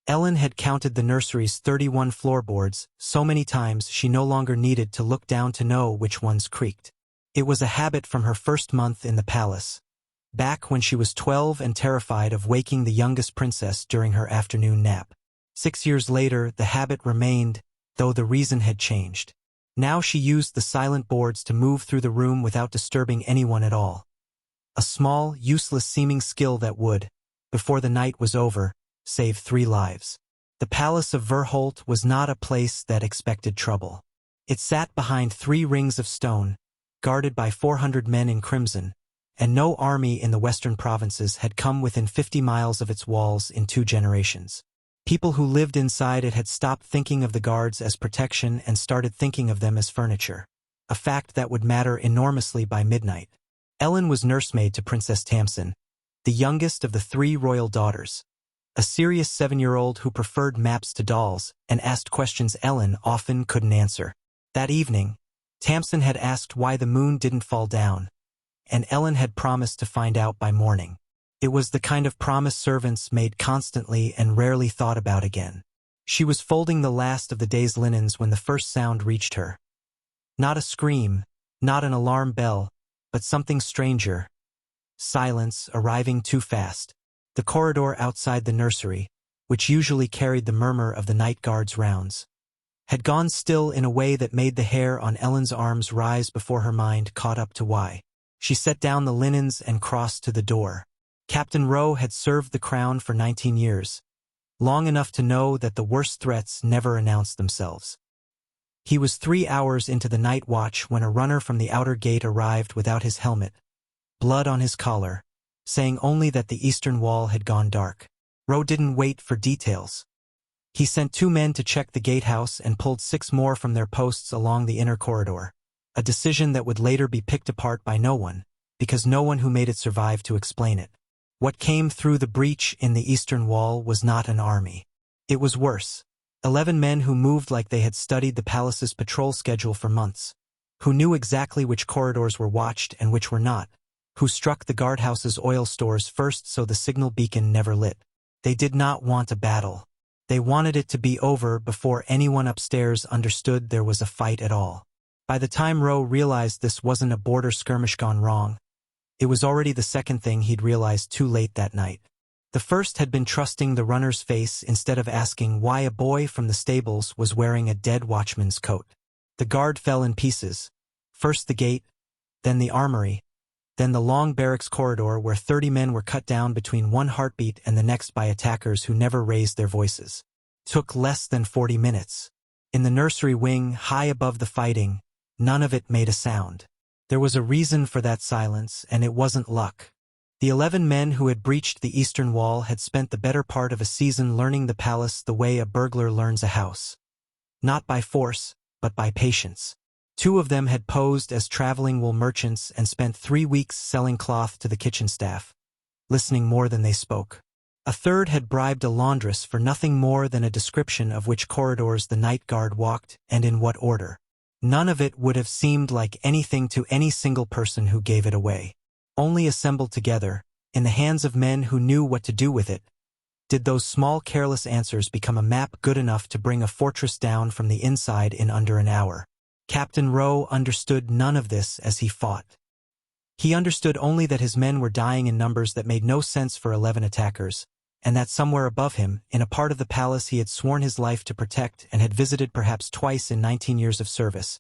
Ellen had counted the nursery's 31 floorboards so many times she no longer needed to look down to know which ones creaked. It was a habit from her first month in the palace, back when she was 12 and terrified of waking the youngest princess during her afternoon nap. 6 years later, the habit remained, though the reason had changed. Now she used the silent boards to move through the room without disturbing anyone at all. A small, useless-seeming skill that would, before the night was over, save 3 lives. The palace of Verholt was not a place that expected trouble. It sat behind 3 rings of stone, guarded by 400 men in crimson, and no army in the western provinces had come within 50 miles of its walls in 2 generations. People who lived inside it had stopped thinking of the guards as protection and started thinking of them as furniture, a fact that would matter enormously by midnight. Ellen was nursemaid to Princess Tamsin, the youngest of the 3 royal daughters, a serious 7-year-old who preferred maps to dolls and asked questions Ellen often couldn't answer. That evening, Tamsin had asked why the moon didn't fall down, and Ellen had promised to find out by morning. It was the kind of promise servants made constantly and rarely thought about again. She was folding the last of the day's linens when the first sound reached her. Not a scream, not an alarm bell, but something stranger. Silence arriving too fast. The corridor outside the nursery, which usually carried the murmur of the night guard's rounds, had gone still in a way that made the hair on Ellen's arms rise before her mind caught up to why. She set down the linens and crossed to the door. Captain Rowe had served the crown for 19 years, long enough to know that the worst threats never announced themselves. He was 3 hours into the night watch when a runner from the outer gate arrived without his helmet, blood on his collar, saying only that the eastern wall had gone dark. Rowe didn't wait for details. He sent 2 men to check the gatehouse and pulled 6 more from their posts along the inner corridor, a decision that would later be picked apart by no one, because no one who made it survived to explain it. What came through the breach in the eastern wall was not an army. It was worse. 11 men who moved like they had studied the palace's patrol schedule for months, who knew exactly which corridors were watched and which were not, who struck the guardhouse's oil stores first so the signal beacon never lit. They did not want a battle. They wanted it to be over before anyone upstairs understood there was a fight at all. By the time Rowe realized this wasn't a border skirmish gone wrong, it was already the second thing he'd realized too late that night. The first had been trusting the runner's face instead of asking why a boy from the stables was wearing a dead watchman's coat. The guard fell in pieces. First the gate, then the armory, then the long barracks corridor where 30 men were cut down between one heartbeat and the next by attackers who never raised their voices. Took less than 40 minutes. In the nursery wing, high above the fighting, none of it made a sound. There was a reason for that silence, and it wasn't luck. The 11 men who had breached the eastern wall had spent the better part of a season learning the palace the way a burglar learns a house. Not by force, but by patience. 2 of them had posed as traveling wool merchants and spent 3 weeks selling cloth to the kitchen staff, listening more than they spoke. A third had bribed a laundress for nothing more than a description of which corridors the night guard walked and in what order. None of it would have seemed like anything to any single person who gave it away. Only assembled together, in the hands of men who knew what to do with it, did those small careless answers become a map good enough to bring a fortress down from the inside in under an hour. Captain Rowe understood none of this as he fought. He understood only that his men were dying in numbers that made no sense for 11 attackers, and that somewhere above him, in a part of the palace he had sworn his life to protect and had visited perhaps twice in 19 years of service,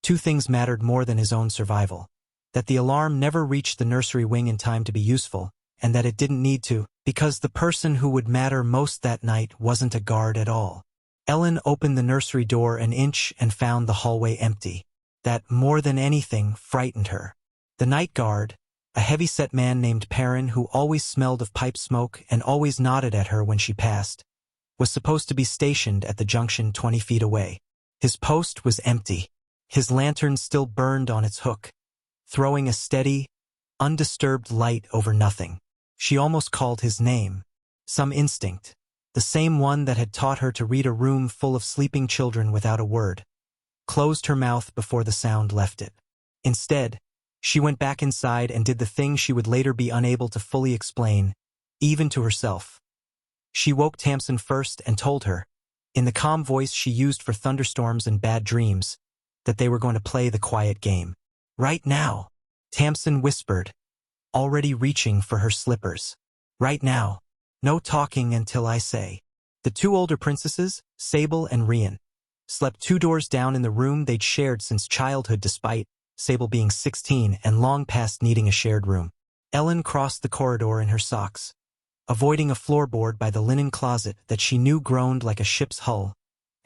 2 things mattered more than his own survival: that the alarm never reached the nursery wing in time to be useful, and that it didn't need to, because the person who would matter most that night wasn't a guard at all. Ellen opened the nursery door an inch and found the hallway empty. That, more than anything, frightened her. The night guard, a heavy-set man named Perrin who always smelled of pipe smoke and always nodded at her when she passed, was supposed to be stationed at the junction 20 feet away. His post was empty. His lantern still burned on its hook, throwing a steady, undisturbed light over nothing. She almost called his name. Some instinct, the same one that had taught her to read a room full of sleeping children without a word, closed her mouth before the sound left it. Instead, she went back inside and did the thing she would later be unable to fully explain, even to herself. She woke Tamsin first and told her, in the calm voice she used for thunderstorms and bad dreams, that they were going to play the quiet game. Right now, Tamsin whispered, already reaching for her slippers. Right now. No talking until I say. The two older princesses, Sable and Rian, slept 2 doors down in the room they'd shared since childhood despite Sable being 16 and long past needing a shared room. Ellen crossed the corridor in her socks, avoiding a floorboard by the linen closet that she knew groaned like a ship's hull,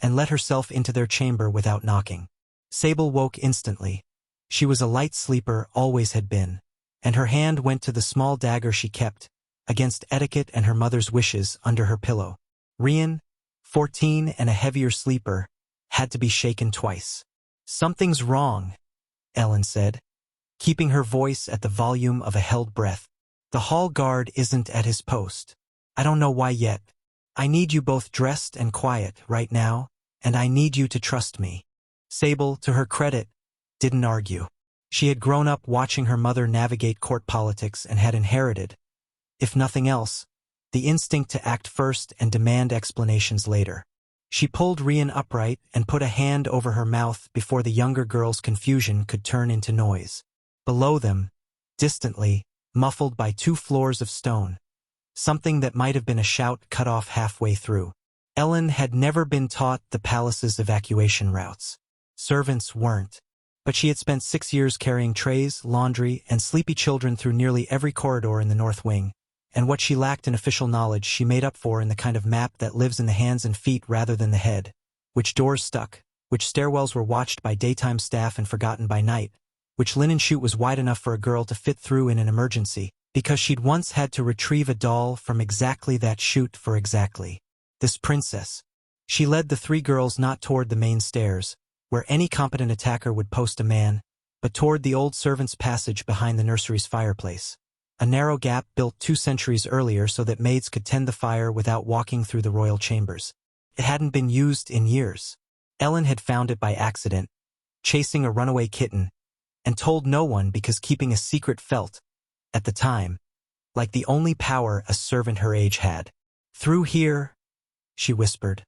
and let herself into their chamber without knocking. Sable woke instantly. She was a light sleeper, always had been, and her hand went to the small dagger she kept, against etiquette and her mother's wishes, under her pillow. Rian, 14 and a heavier sleeper, had to be shaken twice. Something's wrong, Ellen said, keeping her voice at the volume of a held breath. The hall guard isn't at his post. I don't know why yet. I need you both dressed and quiet right now, and I need you to trust me. Sable, to her credit, didn't argue. She had grown up watching her mother navigate court politics and had inherited, if nothing else, the instinct to act first and demand explanations later. She pulled Rian upright and put a hand over her mouth before the younger girl's confusion could turn into noise. Below them, distantly, muffled by 2 floors of stone, something that might have been a shout cut off halfway through. Ellen had never been taught the palace's evacuation routes. Servants weren't. But she had spent 6 years carrying trays, laundry, and sleepy children through nearly every corridor in the North Wing, and what she lacked in official knowledge she made up for in the kind of map that lives in the hands and feet rather than the head. Which doors stuck, which stairwells were watched by daytime staff and forgotten by night, which linen chute was wide enough for a girl to fit through in an emergency, because she'd once had to retrieve a doll from exactly that chute for exactly this princess. She led the 3 girls not toward the main stairs, where any competent attacker would post a man, but toward the old servants' passage behind the nursery's fireplace. A narrow gap built 2 centuries earlier so that maids could tend the fire without walking through the royal chambers. It hadn't been used in years. Ellen had found it by accident, chasing a runaway kitten, and told no one because keeping a secret felt, at the time, like the only power a servant her age had. Through here, she whispered,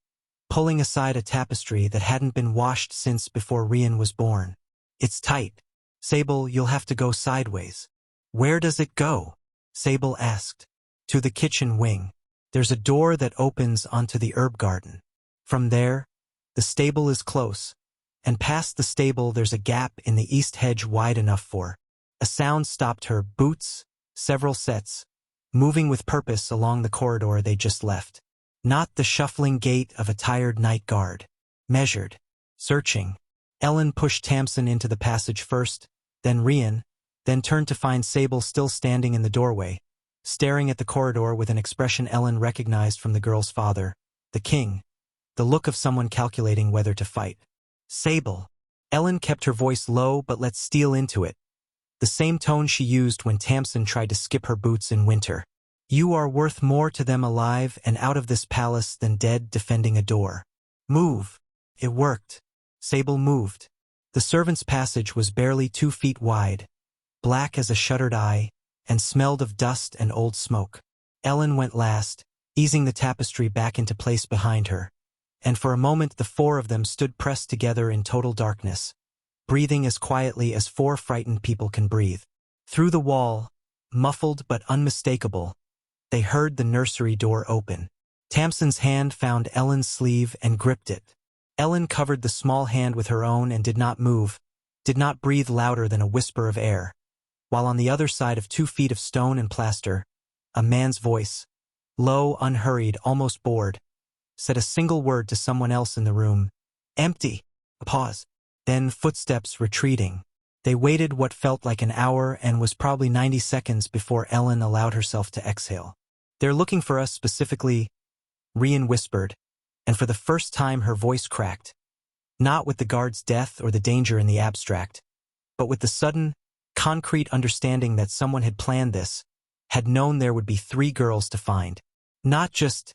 pulling aside a tapestry that hadn't been washed since before Rian was born. It's tight. Sable, you'll have to go sideways. Where does it go? Sable asked. To the kitchen wing. There's a door that opens onto the herb garden. From there, the stable is close, and past the stable there's a gap in the east hedge wide enough for. A sound stopped her, boots, several sets, moving with purpose along the corridor they just left. Not the shuffling gait of a tired night guard. Measured. Searching. Ellen pushed Tamsin into the passage first, then Rian, then turned to find Sable still standing in the doorway, staring at the corridor with an expression Ellen recognized from the girl's father, the king, the look of someone calculating whether to fight. Sable. Ellen kept her voice low but let steel into it, the same tone she used when Tamsin tried to skip her boots in winter. You are worth more to them alive and out of this palace than dead defending a door. Move. It worked. Sable moved. The servants' passage was barely 2 feet wide, black as a shuttered eye, and smelled of dust and old smoke. Ellen went last, easing the tapestry back into place behind her, and for a moment the 4 of them stood pressed together in total darkness, breathing as quietly as 4 frightened people can breathe. Through the wall, muffled but unmistakable, they heard the nursery door open. Tamsin's hand found Ellen's sleeve and gripped it. Ellen covered the small hand with her own and did not move, did not breathe louder than a whisper of air, while on the other side of 2 feet of stone and plaster, a man's voice, low, unhurried, almost bored, said a single word to someone else in the room. Empty. A pause. Then footsteps retreating. They waited what felt like an hour and was probably 90 seconds before Ellen allowed herself to exhale. They're looking for us specifically, Rian whispered, and for the first time her voice cracked. Not with the guard's death or the danger in the abstract, but with the sudden, concrete understanding that someone had planned this, had known there would be 3 girls to find. Not just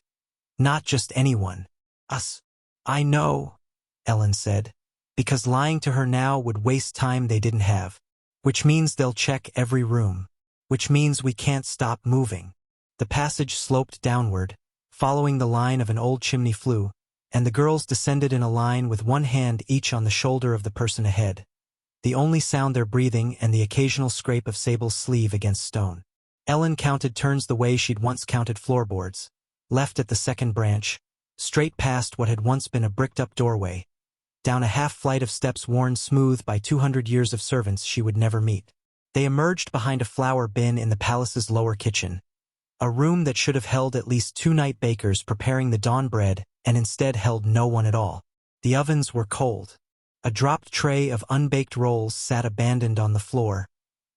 anyone. Us. I know, Ellen said, because lying to her now would waste time they didn't have, which means they'll check every room, which means we can't stop moving. The passage sloped downward, following the line of an old chimney flue, and the girls descended in a line with one hand each on the shoulder of the person ahead, the only sound their breathing and the occasional scrape of Sable's sleeve against stone. Ellen counted turns the way she'd once counted floorboards, left at the second branch, straight past what had once been a bricked-up doorway, down a half-flight of steps worn smooth by 200 years of servants she would never meet. They emerged behind a flour bin in the palace's lower kitchen, a room that should have held at least 2 night bakers preparing the dawn bread and instead held no one at all. The ovens were cold. A dropped tray of unbaked rolls sat abandoned on the floor,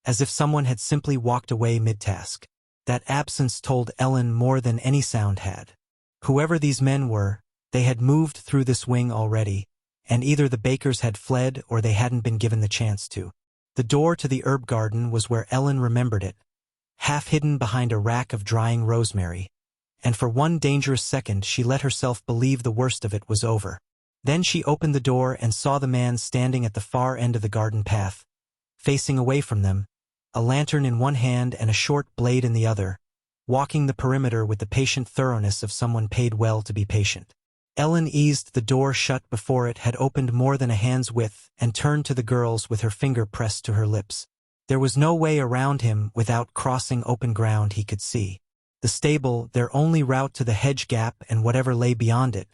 as if someone had simply walked away mid-task. That absence told Ellen more than any sound had. Whoever these men were, they had moved through this wing already, and either the bakers had fled or they hadn't been given the chance to. The door to the herb garden was where Ellen remembered it, half hidden behind a rack of drying rosemary, and for one dangerous second she let herself believe the worst of it was over. Then she opened the door and saw the man standing at the far end of the garden path, facing away from them, a lantern in one hand and a short blade in the other, walking the perimeter with the patient thoroughness of someone paid well to be patient. Ellen eased the door shut before it had opened more than a hand's width and turned to the girls with her finger pressed to her lips. There was no way around him without crossing open ground he could see. The stable, their only route to the hedge gap and whatever lay beyond it,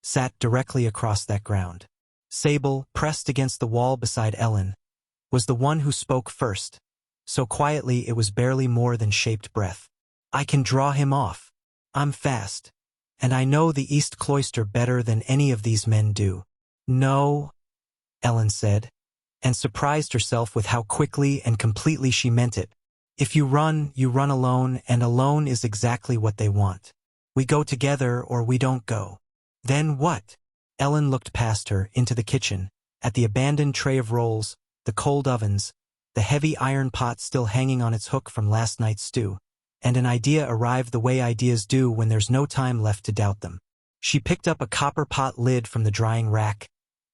sat directly across that ground. Sable, pressed against the wall beside Ellen, was the one who spoke first, so quietly it was barely more than shaped breath. "I can draw him off. I'm fast. And I know the East Cloister better than any of these men do." "No," Ellen said, and surprised herself with how quickly and completely she meant it. "If you run alone, and alone is exactly what they want. We go together or we don't go." "Then what?" Ellen looked past her, into the kitchen, at the abandoned tray of rolls, the cold ovens, the heavy iron pot still hanging on its hook from last night's stew, and an idea arrived the way ideas do when there's no time left to doubt them. She picked up a copper pot lid from the drying rack,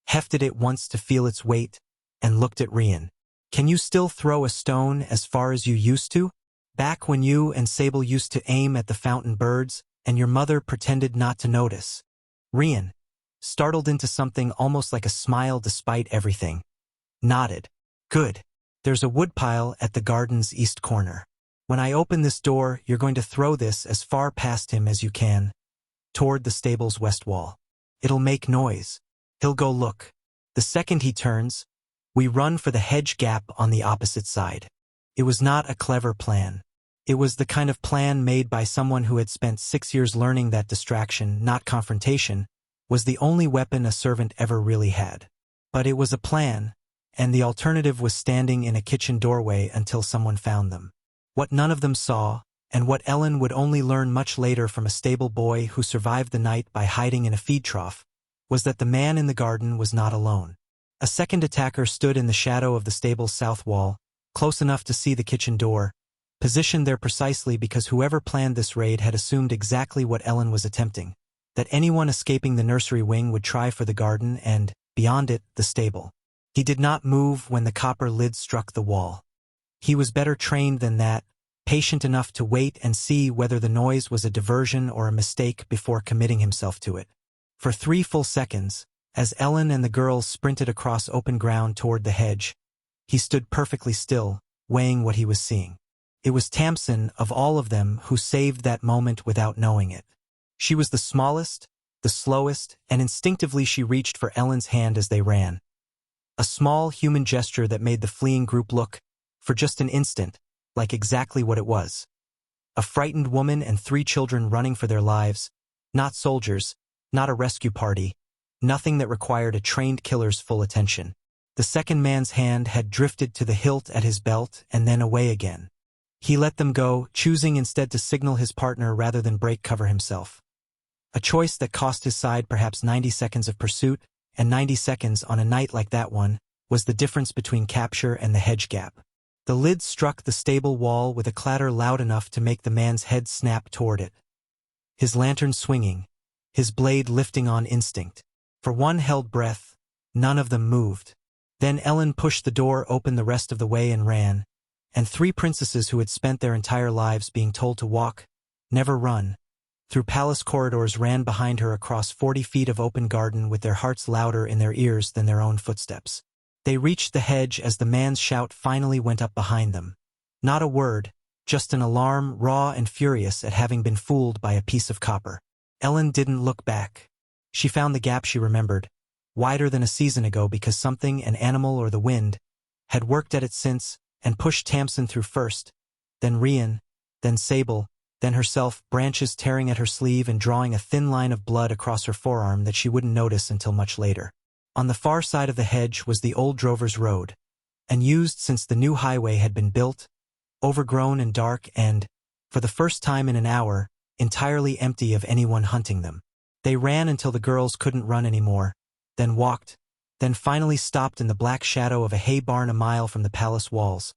hefted it once to feel its weight, and looked at Rian. "Can you still throw a stone as far as you used to? Back when you and Sable used to aim at the fountain birds, and your mother pretended not to notice?" Rian, startled into something almost like a smile despite everything, nodded. "Good. There's a woodpile at the garden's east corner. When I open this door, you're going to throw this as far past him as you can, toward the stable's west wall. It'll make noise. He'll go look. The second he turns, we run for the hedge gap on the opposite side." It was not a clever plan. It was the kind of plan made by someone who had spent 6 years learning that distraction, not confrontation, was the only weapon a servant ever really had. But it was a plan, and the alternative was standing in a kitchen doorway until someone found them. What none of them saw, and what Ellen would only learn much later from a stable boy who survived the night by hiding in a feed trough, was that the man in the garden was not alone. A second attacker stood in the shadow of the stable's south wall, close enough to see the kitchen door, positioned there precisely because whoever planned this raid had assumed exactly what Ellen was attempting, that anyone escaping the nursery wing would try for the garden and, beyond it, the stable. He did not move when the copper lid struck the wall. He was better trained than that, patient enough to wait and see whether the noise was a diversion or a mistake before committing himself to it. For 3 full seconds, as Ellen and the girls sprinted across open ground toward the hedge, he stood perfectly still, weighing what he was seeing. It was Tamsin, of all of them, who saved that moment without knowing it. She was the smallest, the slowest, and instinctively she reached for Ellen's hand as they ran. A small human gesture that made the fleeing group look, for just an instant, like exactly what it was. A frightened woman and 3 children running for their lives, not soldiers, not a rescue party, nothing that required a trained killer's full attention. The second man's hand had drifted to the hilt at his belt and then away again. He let them go, choosing instead to signal his partner rather than break cover himself. A choice that cost his side perhaps 90 seconds of pursuit, and 90 seconds on a night like that one was the difference between capture and the hedge gap. The lid struck the stable wall with a clatter loud enough to make the man's head snap toward it. His lantern swinging, his blade lifting on instinct. For one held breath, none of them moved. Then Ellen pushed the door open the rest of the way and ran, and 3 princesses who had spent their entire lives being told to walk, never run, through palace corridors ran behind her across 40 feet of open garden with their hearts louder in their ears than their own footsteps. They reached the hedge as the man's shout finally went up behind them. Not a word, just an alarm, raw and furious at having been fooled by a piece of copper. Ellen didn't look back. She found the gap she remembered, wider than a season ago because something, an animal or the wind, had worked at it since and pushed Tamsin through first, then Rian, then Sable, then herself, branches tearing at her sleeve and drawing a thin line of blood across her forearm that she wouldn't notice until much later. On the far side of the hedge was the old drover's road, unused since the new highway had been built, overgrown and dark and, for the first time in an hour, entirely empty of anyone hunting them. They ran until the girls couldn't run anymore, then walked, then finally stopped in the black shadow of a hay barn a mile from the palace walls,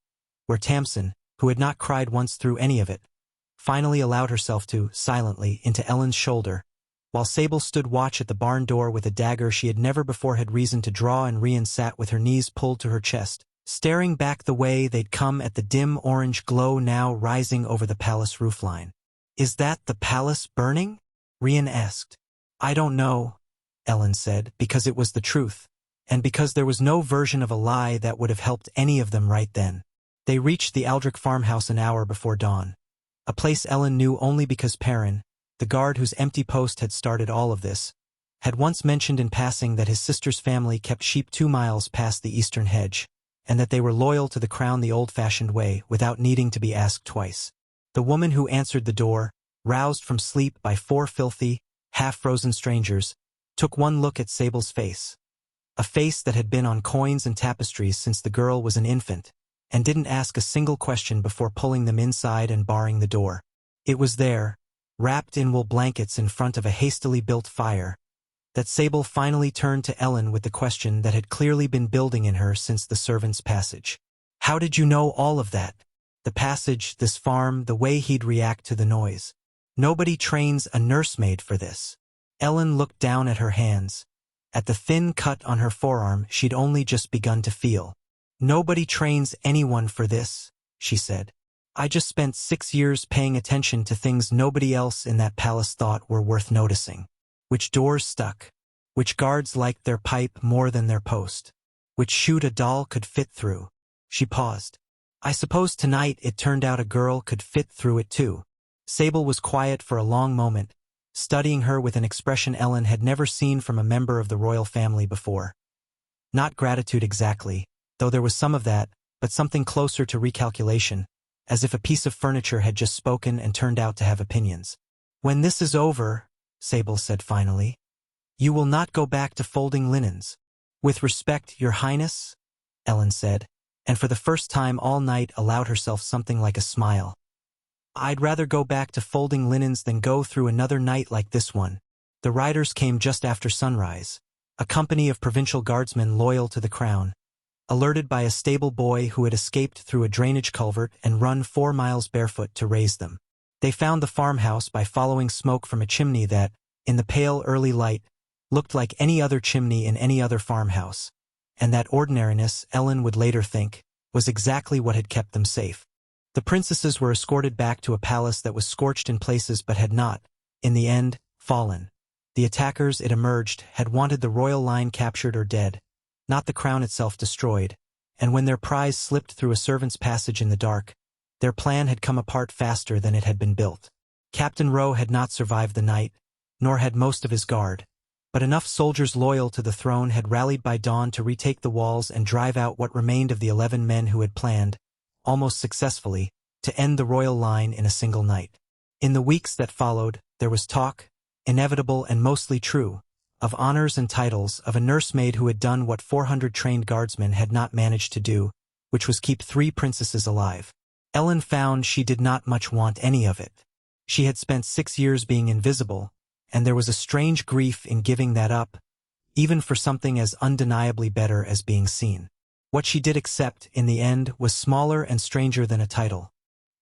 where Tamsin, who had not cried once through any of it, finally allowed herself to, silently, into Ellen's shoulder, while Sable stood watch at the barn door with a dagger she had never before had reason to draw, and Rian sat with her knees pulled to her chest, staring back the way they'd come at the dim orange glow now rising over the palace roofline. "Is that the palace burning?" Rian asked. "I don't know," Ellen said, because it was the truth, and because there was no version of a lie that would have helped any of them right then. They reached the Aldrich farmhouse an hour before dawn, a place Ellen knew only because Perrin, the guard whose empty post had started all of this, had once mentioned in passing that his sister's family kept sheep 2 miles past the eastern hedge, and that they were loyal to the crown the old-fashioned way without needing to be asked twice. The woman who answered the door, roused from sleep by 4 filthy, half-frozen strangers, took one look at Sable's face, a face that had been on coins and tapestries since the girl was an infant, and didn't ask a single question before pulling them inside and barring the door. It was there, wrapped in wool blankets in front of a hastily built fire, that Sable finally turned to Ellen with the question that had clearly been building in her since the servant's passage. "How did you know all of that? The passage, this farm, the way he'd react to the noise. Nobody trains a nursemaid for this." Ellen looked down at her hands, at the thin cut on her forearm she'd only just begun to feel. "Nobody trains anyone for this," she said. "I just spent 6 years paying attention to things nobody else in that palace thought were worth noticing. Which doors stuck, which guards liked their pipe more than their post, which chute a doll could fit through." She paused. "I suppose tonight it turned out a girl could fit through it too." Sable was quiet for a long moment, studying her with an expression Ellen had never seen from a member of the royal family before. Not gratitude exactly, though there was some of that, but something closer to recalculation, as if a piece of furniture had just spoken and turned out to have opinions. "When this is over," Sable said finally, "you will not go back to folding linens." "With respect, Your Highness," Ellen said, and for the first time all night allowed herself something like a smile. "I'd rather go back to folding linens than go through another night like this one." The riders came just after sunrise, a company of provincial guardsmen loyal to the crown, alerted by a stable boy who had escaped through a drainage culvert and run 4 miles barefoot to raise them. They found the farmhouse by following smoke from a chimney that, in the pale early light, looked like any other chimney in any other farmhouse, and that ordinariness, Ellen would later think, was exactly what had kept them safe. The princesses were escorted back to a palace that was scorched in places but had not, in the end, fallen. The attackers, it emerged, had wanted the royal line captured or dead, not the crown itself destroyed, and when their prize slipped through a servant's passage in the dark, their plan had come apart faster than it had been built. Captain Rowe had not survived the night, nor had most of his guard, but enough soldiers loyal to the throne had rallied by dawn to retake the walls and drive out what remained of the 11 men who had planned, almost successfully, to end the royal line in a single night. In the weeks that followed, there was talk, inevitable and mostly true, of honors and titles, of a nursemaid who had done what 400 trained guardsmen had not managed to do, which was keep 3 princesses alive. Ellen found she did not much want any of it. She had spent 6 years being invisible, and there was a strange grief in giving that up, even for something as undeniably better as being seen. What she did accept, in the end, was smaller and stranger than a title.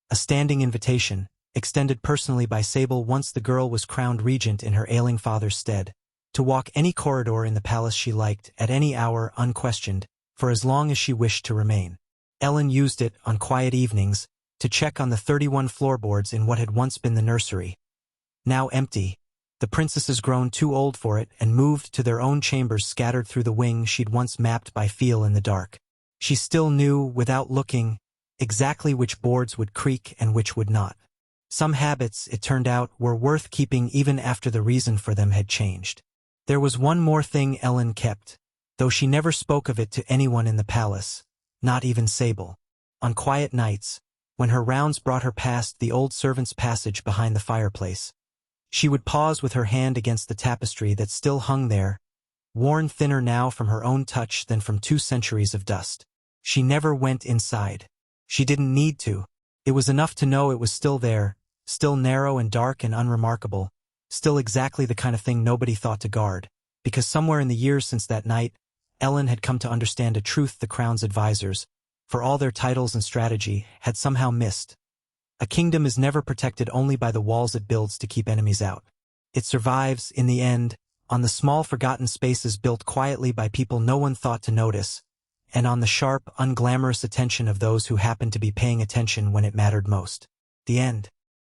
A standing invitation, extended personally by Sable once the girl was crowned regent in her ailing father's stead, to walk any corridor in the palace she liked, at any hour unquestioned, for as long as she wished to remain. Ellen used it, on quiet evenings, to check on the 31 floorboards in what had once been the nursery. now empty. The princesses grown too old for it and moved to their own chambers scattered through the wing she'd once mapped by feel in the dark. She still knew, without looking, exactly which boards would creak and which would not. Some habits, it turned out, were worth keeping even after the reason for them had changed. There was one more thing Ellen kept, though she never spoke of it to anyone in the palace, not even Sable. On quiet nights, when her rounds brought her past the old servants' passage behind the fireplace, she would pause with her hand against the tapestry that still hung there, worn thinner now from her own touch than from 2 centuries of dust. She never went inside. She didn't need to. It was enough to know it was still there, still narrow and dark and unremarkable, still exactly the kind of thing nobody thought to guard, because somewhere in the years since that night, Ellen had come to understand a truth the crown's advisors, for all their titles and strategy, had somehow missed. A kingdom is never protected only by the walls it builds to keep enemies out. It survives, in the end, on the small forgotten spaces built quietly by people no one thought to notice, and on the sharp, unglamorous attention of those who happened to be paying attention when it mattered most. The end.